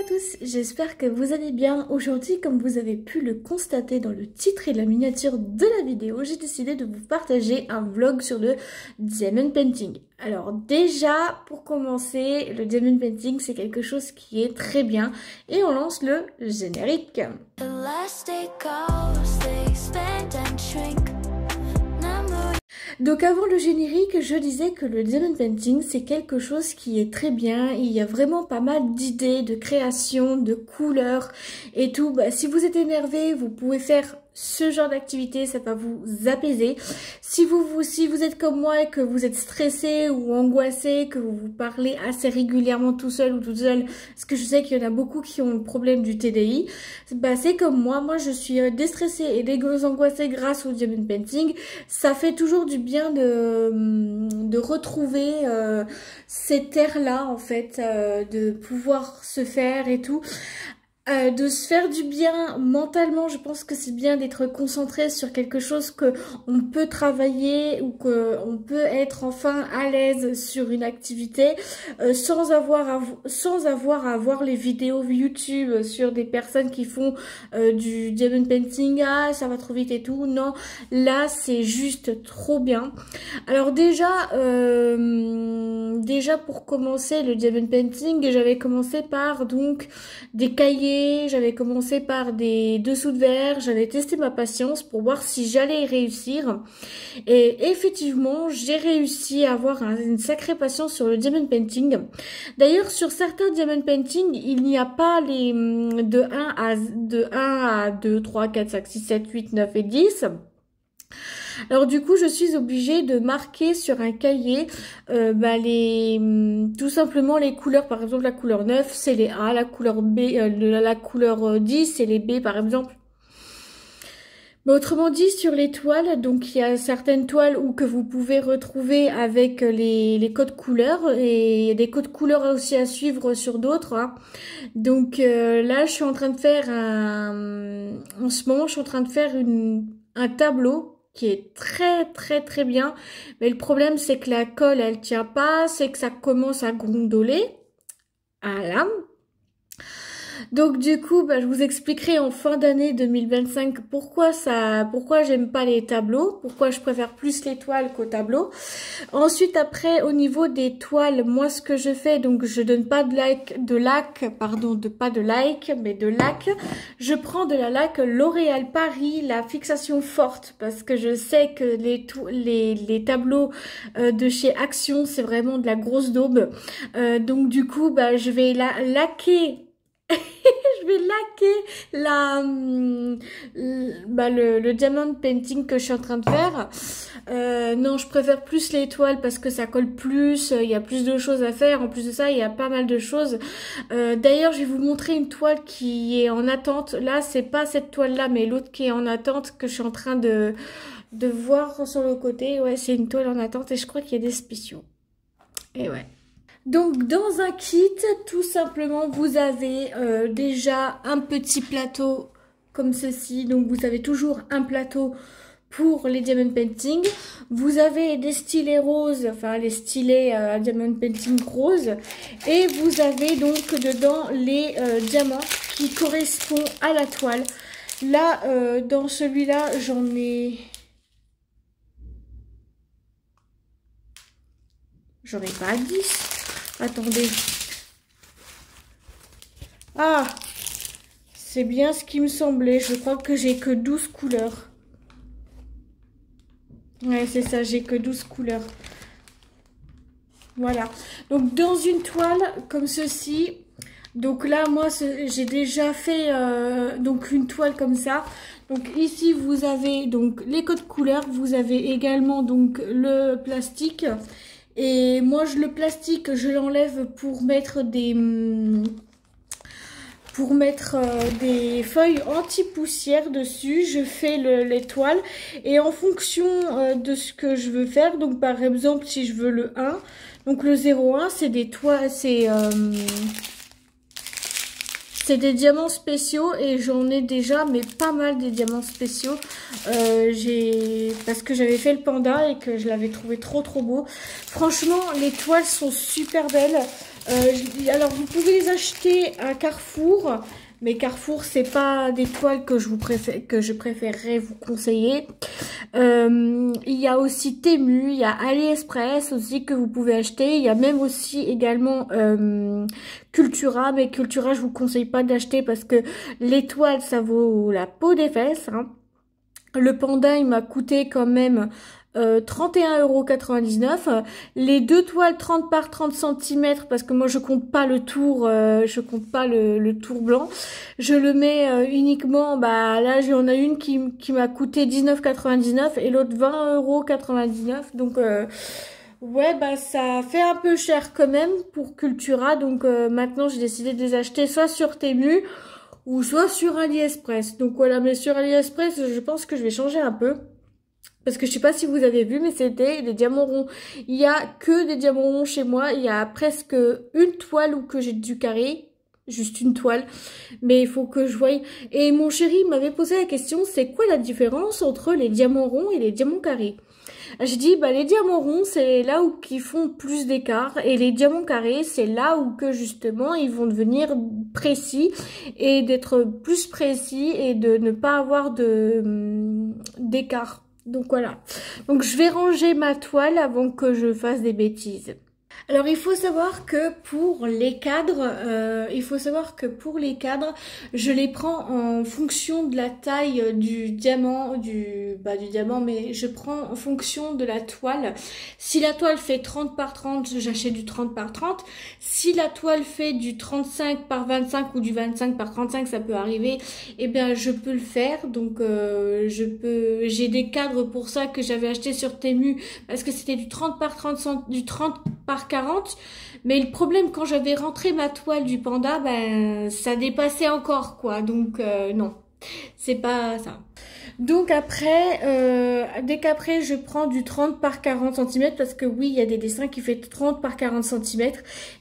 tous, j'espère que vous allez bien. Aujourd'hui, comme vous avez pu le constater dans le titre et la miniature de la vidéo, j'ai décidé de vous partager un vlog sur le diamond painting. Alors déjà, pour commencer, le diamond painting c'est quelque chose qui est très bien et on lance le générique. Donc avant le générique, je disais que le diamond painting c'est quelque chose qui est très bien. Il y a vraiment pas mal d'idées, de créations, de couleurs et tout. Bah, si vous êtes énervé, vous pouvez faire ce genre d'activité, ça va vous apaiser. Si vous êtes comme moi et que vous êtes stressé ou angoissé, que vous parlez assez régulièrement tout seul ou toute seule, parce que je sais qu'il y en a beaucoup qui ont le problème du TDI, bah c'est comme moi je suis déstressée et désangoissée grâce au diamond painting. Ça fait toujours du bien de retrouver cet air-là en fait, de pouvoir se faire et tout. De se faire du bien mentalement, je pense que c'est bien d'être concentré sur quelque chose que on peut travailler ou que on peut être enfin à l'aise sur une activité sans avoir à voir les vidéos YouTube sur des personnes qui font du diamond painting, ah ça va trop vite et tout. Non, là c'est juste trop bien. Alors déjà pour commencer le diamond painting, j'avais commencé par donc des cahiers. J'avais commencé par des dessous de verre, j'avais testé ma patience pour voir si j'allais réussir. Et effectivement, j'ai réussi à avoir une sacrée patience sur le diamond painting. D'ailleurs, sur certains diamond painting, il n'y a pas les de 1 à 2, 3, 4, 5, 6, 7, 8, 9 et 10. Alors du coup, je suis obligée de marquer sur un cahier tout simplement les couleurs. Par exemple, la couleur 9, c'est les A, la couleur B, la couleur 10, c'est les B par exemple. Mais autrement dit, sur les toiles, donc il y a certaines toiles où que vous pouvez retrouver avec les codes couleurs et il y a des codes couleurs aussi à suivre sur d'autres. Hein. Donc là, je suis en train de faire en ce moment, je suis en train de faire un tableau qui est très bien, mais le problème c'est que la colle elle tient pas, c'est que ça commence à gondoler. Voilà. Donc du coup, je vous expliquerai en fin d'année 2025 pourquoi j'aime pas les tableaux, pourquoi je préfère plus les toiles qu'aux tableaux. Ensuite après au niveau des toiles, moi ce que je fais, donc je donne pas de lac. Je prends de la laque L'Oréal Paris, la fixation forte, parce que je sais que les tableaux de chez Action, c'est vraiment de la grosse daube. Donc du coup, je vais laquer. Je vais laquer le diamond painting que je suis en train de faire. Non, je préfère plus les toiles parce que ça colle plus, il y a plus de choses à faire. En plus de ça, il y a pas mal de choses. D'ailleurs, je vais vous montrer une toile qui est en attente. Là, c'est pas cette toile-là, mais l'autre qui est en attente que je suis en train de voir sur le côté. Ouais, c'est une toile en attente et je crois qu'il y a des spéciaux. Et ouais. Donc dans un kit, tout simplement, vous avez déjà un petit plateau comme ceci. Donc vous avez toujours un plateau pour les diamond painting. Vous avez des stylets roses, enfin les stylets diamond painting rose. Et vous avez donc dedans les diamants qui correspondent à la toile. Là, dans celui-là, j'en ai pas 10. Attendez. Ah, c'est bien ce qui me semblait. Je crois que j'ai que 12 couleurs. Ouais, c'est ça, j'ai que 12 couleurs. Voilà. Donc, dans une toile comme ceci. Donc là, moi, j'ai déjà fait donc une toile comme ça. Donc ici, vous avez donc les codes couleurs. Vous avez également donc le plastique. Et moi, le plastique, je l'enlève pour mettre des feuilles anti-poussière dessus. Je fais l'étoile et en fonction de ce que je veux faire, donc par exemple, si je veux le 1, donc le 0,1, c'est des toiles, c'est des diamants spéciaux et j'en ai déjà mais pas mal des diamants spéciaux. Parce que j'avais fait le panda et que je l'avais trouvé trop beau. Franchement, les toiles sont super belles. Alors vous pouvez les acheter à Carrefour, mais Carrefour c'est pas des toiles que je préférerais vous conseiller. Il y a aussi Temu, il y a AliExpress aussi que vous pouvez acheter. Il y a même aussi également Cultura, mais Cultura je vous conseille pas d'acheter parce que les toiles ça vaut la peau des fesses, hein. Le panda, il m'a coûté quand même 31,99 €. Les deux toiles 30 par 30 cm, parce que moi je compte pas le tour, je compte pas le tour blanc. Je le mets uniquement, bah là j'en ai une qui m'a coûté 19,99 € et l'autre 20,99 €. Donc ouais, bah ça fait un peu cher quand même pour Cultura. Donc maintenant j'ai décidé de les acheter soit sur Temu ou soit sur AliExpress. Donc voilà, mais sur AliExpress, je pense que je vais changer un peu. Parce que je sais pas si vous avez vu, mais c'était des diamants ronds. Il y a que des diamants ronds chez moi. Il y a presque une toile où que j'ai du carré. Juste une toile. Mais il faut que je voie. Et mon chéri m'avait posé la question, c'est quoi la différence entre les diamants ronds et les diamants carrés? J'ai dit, bah, les diamants ronds, c'est là où ils font plus d'écart. Et les diamants carrés, c'est là où que justement, ils vont devenir précis. Et d'être plus précis et de ne pas avoir d'écart. Donc voilà. Donc je vais ranger ma toile avant que je fasse des bêtises. Alors il faut savoir que pour les cadres, je les prends en fonction de la taille du diamant, du diamant, mais je prends en fonction de la toile. Si la toile fait 30 par 30, j'achète du 30 par 30. Si la toile fait du 35 par 25 ou du 25 par 35, ça peut arriver, eh bien je peux le faire. Donc j'ai des cadres pour ça que j'avais acheté sur Temu parce que c'était du 30 par 30, du 30 par 40, mais le problème quand j'avais rentré ma toile du panda, ben ça dépassait encore quoi, donc non, c'est pas ça. Donc après, dès qu'après je prends du 30 par 40 cm, parce que oui, il y a des dessins qui fait 30 par 40 cm,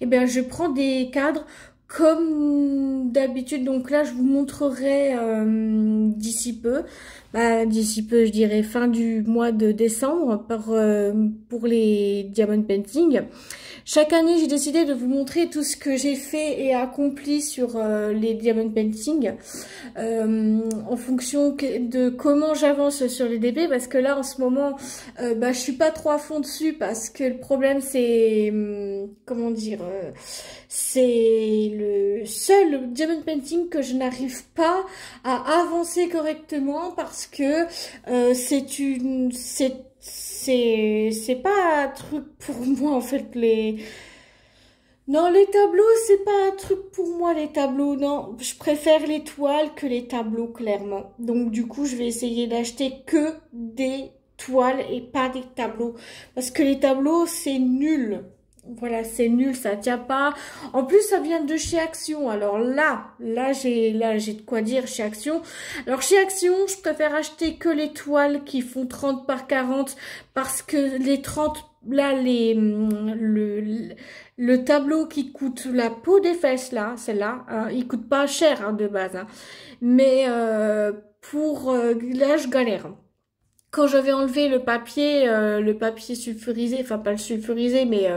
et bien je prends des cadres comme d'habitude. Donc là, je vous montrerai d'ici peu. D'ici peu, je dirais fin du mois de décembre pour les Diamond Painting. Chaque année, j'ai décidé de vous montrer tout ce que j'ai fait et accompli sur les Diamond Painting en fonction de comment j'avance sur les DB, parce que là, en ce moment, je suis pas trop à fond dessus parce que le problème, c'est comment dire, c'est le seul Diamond Painting que je n'arrive pas à avancer correctement parce que c'est pas un truc pour moi en fait. Non, les tableaux, c'est pas un truc pour moi, les tableaux. Non, je préfère les toiles que les tableaux, clairement. Donc, du coup, je vais essayer d'acheter que des toiles et pas des tableaux. Parce que les tableaux, c'est nul. Voilà, c'est nul, ça tient pas. En plus, ça vient de chez Action. Alors là, j'ai de quoi dire chez Action. Alors chez Action, je préfère acheter que les toiles qui font 30 par 40 parce que les 30, là, le tableau qui coûte la peau des fesses, là, celle-là, hein, il coûte pas cher hein, de base. Hein. Mais là, je galère. Quand j'avais enlevé le papier sulfurisé, enfin pas le sulfurisé, mais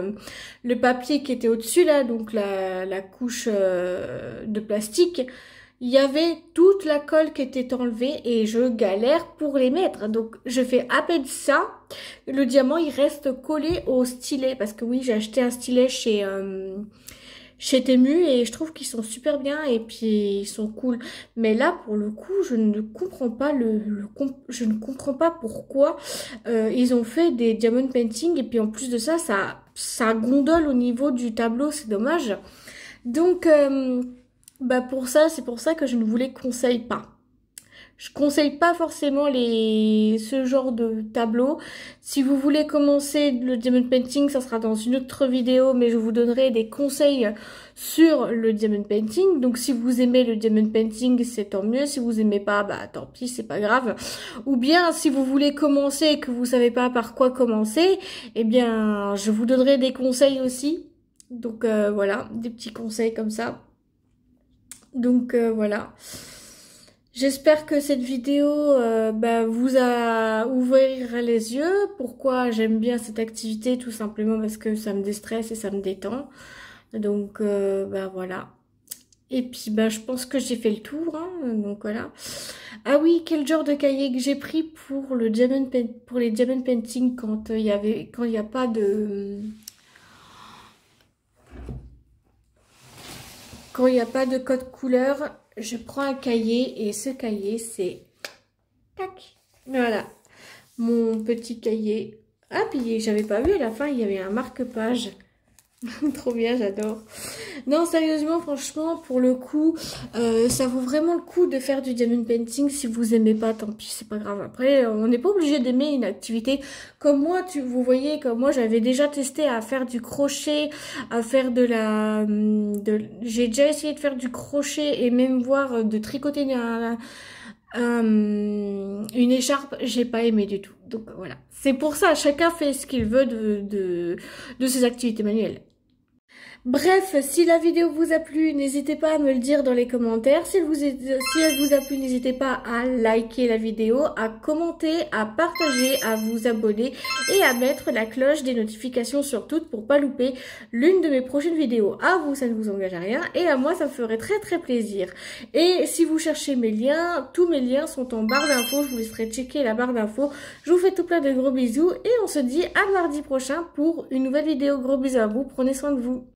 le papier qui était au-dessus là, donc la couche de plastique, il y avait toute la colle qui était enlevée et je galère pour les mettre. Donc je fais à peine ça, le diamant il reste collé au stylet parce que oui j'ai acheté un stylet chez Temu et je trouve qu'ils sont super bien et puis ils sont cool. Mais là, pour le coup, je ne comprends pas je ne comprends pas pourquoi ils ont fait des diamond painting et puis en plus de ça, ça gondole au niveau du tableau, c'est dommage. Donc, c'est pour ça que je ne vous les conseille pas. Je conseille pas forcément ce genre de tableau. Si vous voulez commencer le diamond painting, ça sera dans une autre vidéo, mais je vous donnerai des conseils sur le diamond painting. Donc si vous aimez le diamond painting, c'est tant mieux. Si vous aimez pas, tant pis, c'est pas grave. Ou bien si vous voulez commencer et que vous savez pas par quoi commencer, eh bien je vous donnerai des conseils aussi. Donc voilà, des petits conseils comme ça. Donc voilà. J'espère que cette vidéo vous a ouvert les yeux. Pourquoi j'aime bien cette activité? Tout simplement parce que ça me déstresse et ça me détend. Donc, bah voilà. Et puis, bah, je pense que j'ai fait le tour, hein, donc voilà. Ah oui, quel genre de cahier que j'ai pris pour le pour les diamond painting quand quand il n'y a pas de, quand il n'y a pas de code couleur, je prends un cahier et ce cahier c'est, tac, voilà, mon petit cahier. Ah, puis j'avais pas vu à la fin, il y avait un marque-page. Trop bien, j'adore. Non, sérieusement, franchement, pour le coup, ça vaut vraiment le coup de faire du diamond painting. Si vous aimez pas, tant pis, c'est pas grave. Après, on n'est pas obligé d'aimer une activité. Comme moi, vous voyez, comme moi, j'avais déjà testé à faire du crochet, à faire j'ai déjà essayé de faire du crochet et même voir de tricoter une écharpe, j'ai pas aimé du tout. Donc voilà. C'est pour ça, chacun fait ce qu'il veut de ses activités manuelles. Bref, si la vidéo vous a plu, n'hésitez pas à me le dire dans les commentaires. Si elle vous a plu, n'hésitez pas à liker la vidéo, à commenter, à partager, à vous abonner et à mettre la cloche des notifications sur toutes pour pas louper l'une de mes prochaines vidéos. À vous, ça ne vous engage à rien et à moi, ça me ferait très très plaisir. Et si vous cherchez mes liens, tous mes liens sont en barre d'infos. Je vous laisserai checker la barre d'infos. Je vous fais tout plein de gros bisous et on se dit à mardi prochain pour une nouvelle vidéo. Gros bisous à vous, prenez soin de vous.